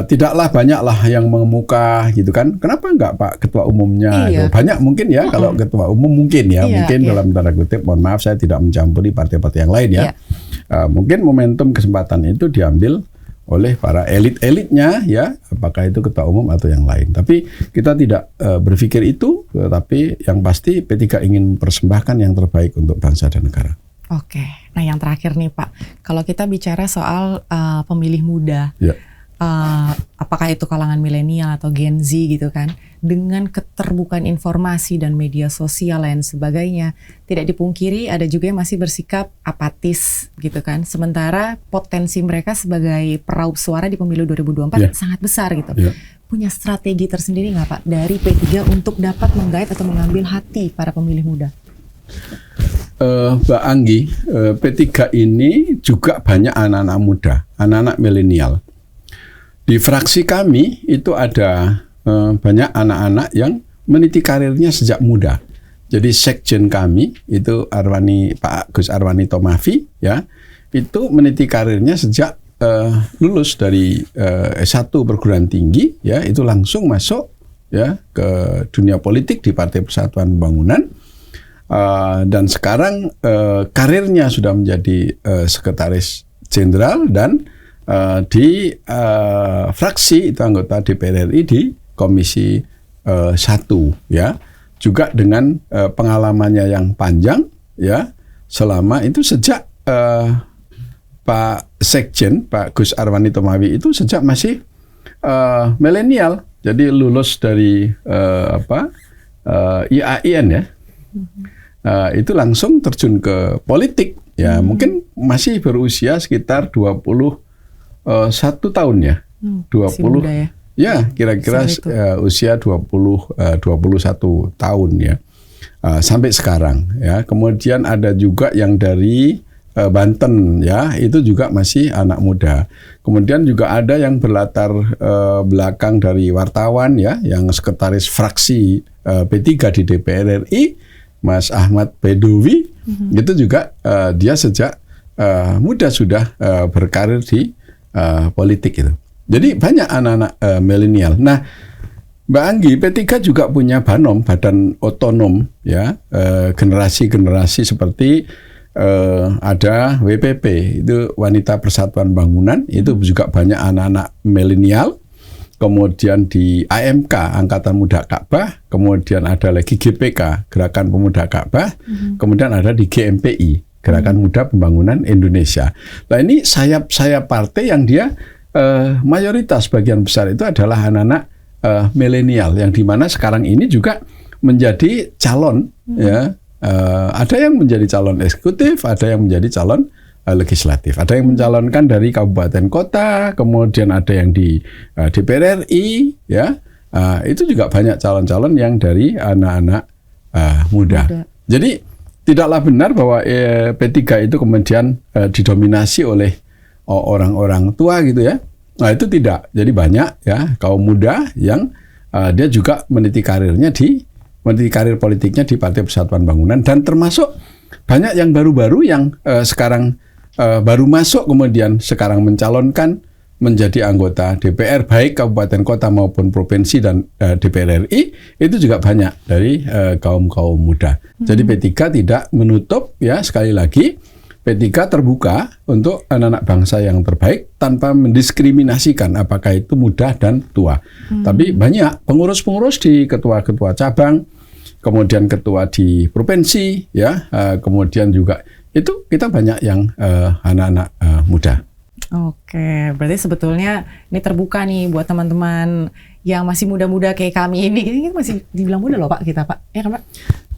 tidaklah banyaklah yang mengemuka gitu kan. Kenapa enggak Pak Ketua Umumnya? Iya. Banyak mungkin ya kalau Ketua Umum mungkin ya, mungkin dalam tanda kutip, mohon maaf saya tidak mencampuri partai-partai yang lain ya. Mungkin momentum kesempatan itu diambil oleh para elit-elitnya ya, apakah itu Ketua Umum atau yang lain. Tapi kita tidak berpikir itu, tapi yang pasti P3 ingin mempersembahkan yang terbaik untuk bangsa dan negara. Oke, nah yang terakhir nih Pak, kalau kita bicara soal pemilih muda, apakah itu kalangan milenial atau Gen Z gitu kan, dengan keterbukaan informasi dan media sosial lain sebagainya, tidak dipungkiri ada juga yang masih bersikap apatis gitu kan, sementara potensi mereka sebagai peraup suara di pemilu 2024 sangat besar gitu. Punya strategi tersendiri nggak Pak dari P3 untuk dapat menggait atau mengambil hati para pemilih muda? Mbak Anggi, P3 ini juga banyak anak-anak muda, anak-anak milenial. Di fraksi kami itu ada banyak anak-anak yang meniti karirnya sejak muda. Jadi sekjen kami itu Pak Gus Arwani Tomafi ya, itu meniti karirnya sejak lulus dari S1 perguruan tinggi ya, itu langsung masuk ya ke dunia politik di Partai Persatuan Pembangunan. Dan sekarang karirnya sudah menjadi sekretaris jenderal dan di fraksi itu anggota DPR RI di Komisi 1 ya, juga dengan pengalamannya yang panjang ya, selama itu sejak Pak Sekjen Pak Gus Arwani Tomawi itu sejak masih milenial, jadi lulus dari IAIN ya, itu langsung terjun ke politik ya, mungkin masih berusia sekitar 21 tahun ya, 20 ya kira-kira usia 21 tahun ya, sampai sekarang ya. Kemudian ada juga yang dari Banten ya, itu juga masih anak muda. Kemudian juga ada yang berlatar belakang dari wartawan ya, yang sekretaris fraksi P3 di DPR RI, Mas Ahmad Bedowi, itu juga dia sejak muda sudah berkarir di politik itu. Jadi banyak anak-anak milenial. Nah, Mbak Anggi, P3 juga punya badan otonom ya, generasi-generasi seperti ada WPP, itu Wanita Persatuan Bangunan, itu juga banyak anak-anak milenial. Kemudian di AMK, Angkatan Muda Ka'bah, kemudian ada lagi GPK, Gerakan Pemuda Ka'bah, kemudian ada di GMPI, Gerakan Muda Pembangunan Indonesia. Nah ini sayap-sayap partai yang dia mayoritas bagian besar itu adalah anak-anak milenial, yang dimana sekarang ini juga menjadi calon ya, ada yang menjadi calon eksekutif, ada yang menjadi calon legislatif, ada yang mencalonkan dari kabupaten kota, kemudian ada yang di DPR RI ya, itu juga banyak calon-calon yang dari anak-anak muda. Jadi tidaklah benar bahwa P3 itu kemudian didominasi oleh orang-orang tua gitu ya. Nah itu tidak. Jadi banyak ya kaum muda yang dia juga meniti karir politiknya di Partai Persatuan Bangunan, dan termasuk banyak yang baru-baru yang sekarang baru masuk, kemudian sekarang mencalonkan menjadi anggota DPR baik kabupaten kota maupun provinsi dan DPR RI, itu juga banyak dari kaum muda. Jadi P3 tidak menutup ya, sekali lagi P3 terbuka untuk anak-anak bangsa yang terbaik tanpa mendiskriminasikan apakah itu muda dan tua. Tapi banyak pengurus-pengurus di ketua-ketua cabang, kemudian ketua di provinsi ya, kemudian juga itu kita banyak yang anak-anak muda. Oke, berarti sebetulnya ini terbuka nih buat teman-teman yang masih muda-muda kayak kami ini. Ini masih dibilang muda loh Pak, kita Pak. Ya kan Pak?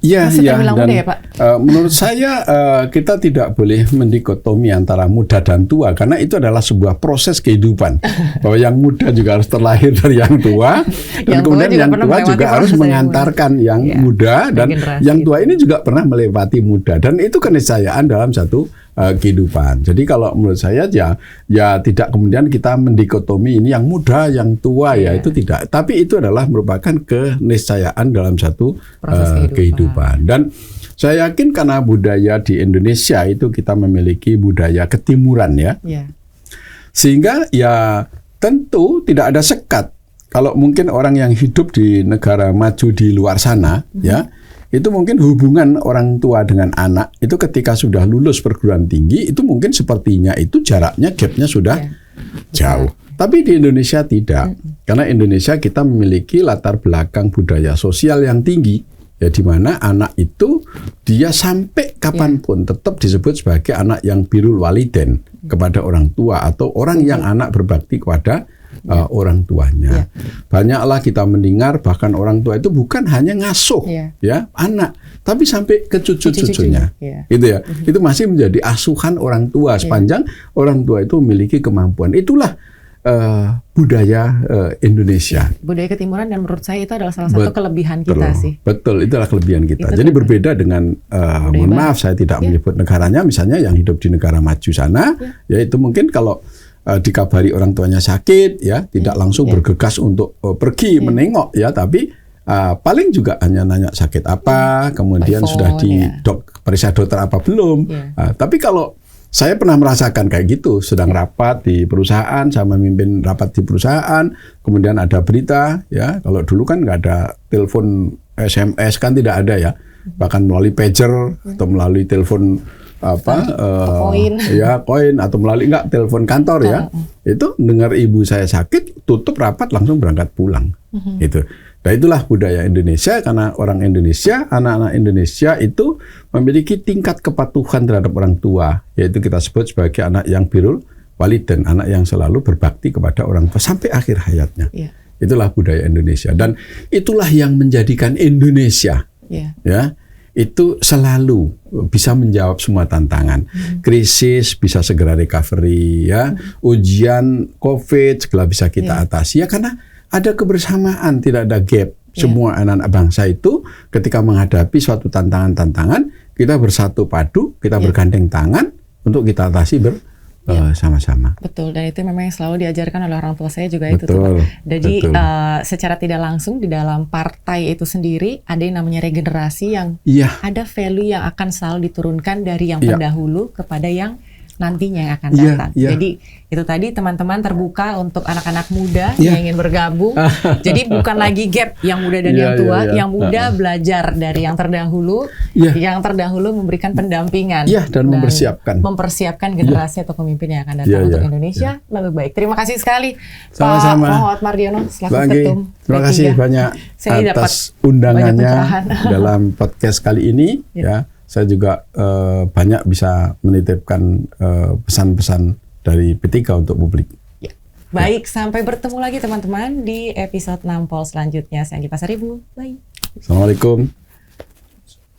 Iya, dan ya, Pak? Menurut saya kita tidak boleh mendikotomi antara muda dan tua, karena itu adalah sebuah proses kehidupan. Bahwa yang muda juga harus terlahir dari yang tua, dan kemudian yang tua juga harus mengantarkan yang muda, dan yang tua ini juga pernah melewati muda, dan itu keniscayaan dalam satu kehidupan. Jadi kalau menurut saya ya tidak kemudian kita mendikotomi ini yang muda, yang tua ya, itu tidak. Tapi itu adalah merupakan keniscayaan dalam satu kehidupan. Dan saya yakin karena budaya di Indonesia itu kita memiliki budaya ketimuran ya. Sehingga ya tentu tidak ada sekat. Kalau mungkin orang yang hidup di negara maju di luar sana, ya, itu mungkin hubungan orang tua dengan anak itu ketika sudah lulus perguruan tinggi itu mungkin sepertinya itu jaraknya, gapnya sudah jauh. Tapi di Indonesia tidak, karena Indonesia kita memiliki latar belakang budaya sosial yang tinggi, ya, di mana anak itu dia sampai kapanpun tetap disebut sebagai anak yang birrul walidain kepada orang tua atau orang yang anak berbakti kepada orang tuanya. Banyaklah kita mendengar bahkan orang tua itu bukan hanya ngasuh ya anak, tapi sampai ke cucu-cucunya. Gitu ya. Itu masih menjadi asuhan orang tua sepanjang orang tua itu memiliki kemampuan. Itulah budaya Indonesia. Budaya ketimuran, dan menurut saya itu adalah salah satu kelebihan kita sih. Betul, itulah kelebihan kita. Jadi berbeda dengan, mohon maaf saya tidak menyebut negaranya, misalnya yang hidup di negara maju sana, ya itu mungkin kalau dikabari orang tuanya sakit, ya tidak langsung bergegas untuk pergi menengok, ya, tapi paling juga hanya nanya sakit apa, kemudian sudah di periksa dokter apa belum. Tapi kalau saya pernah merasakan kayak gitu, sedang rapat di perusahaan, sama memimpin rapat di perusahaan, kemudian ada berita, ya, kalau dulu kan nggak ada telepon SMS, kan tidak ada ya, bahkan melalui pager atau melalui telepon koin atau melalui telepon kantor ya, itu dengar ibu saya sakit, tutup rapat langsung berangkat pulang, gitu. Nah itulah budaya Indonesia, karena orang Indonesia, anak-anak Indonesia itu memiliki tingkat kepatuhan terhadap orang tua, yaitu kita sebut sebagai anak yang birrul walidain, anak yang selalu berbakti kepada orang tua sampai akhir hayatnya. Itulah budaya Indonesia, dan itulah yang menjadikan Indonesia ya itu selalu bisa menjawab semua tantangan. Krisis bisa segera recovery, ya, ujian COVID segera bisa kita atasi, ya, karena ada kebersamaan, tidak ada gap. Semua anak-anak bangsa itu ketika menghadapi suatu tantangan-tantangan, kita bersatu padu, kita bergandeng tangan untuk kita atasi sama-sama. Betul, dan itu memang yang selalu diajarkan oleh orang tua saya juga. Itu tuh, Pak. Jadi secara tidak langsung di dalam partai itu sendiri ada yang namanya regenerasi, yang ada value yang akan selalu diturunkan dari yang pendahulu kepada yang nantinya yang akan datang. Jadi itu tadi, teman-teman terbuka untuk anak-anak muda yang ingin bergabung. Jadi bukan lagi gap yang muda dan yang tua, yang muda belajar dari yang terdahulu, yang terdahulu memberikan pendampingan dan mempersiapkan generasi atau pemimpin yang akan datang untuk Indonesia lebih baik. Terima kasih sekali sama-sama, Pak Muhammad Mardiono selaku Ketum. Terima kasih banyak atas undangannya dalam podcast kali ini. Saya juga banyak bisa menitipkan pesan-pesan dari P3 untuk publik. Baik, sampai bertemu lagi teman-teman di episode 6 Pol selanjutnya. Saya Anggi Pasaribu. Bye. Assalamualaikum.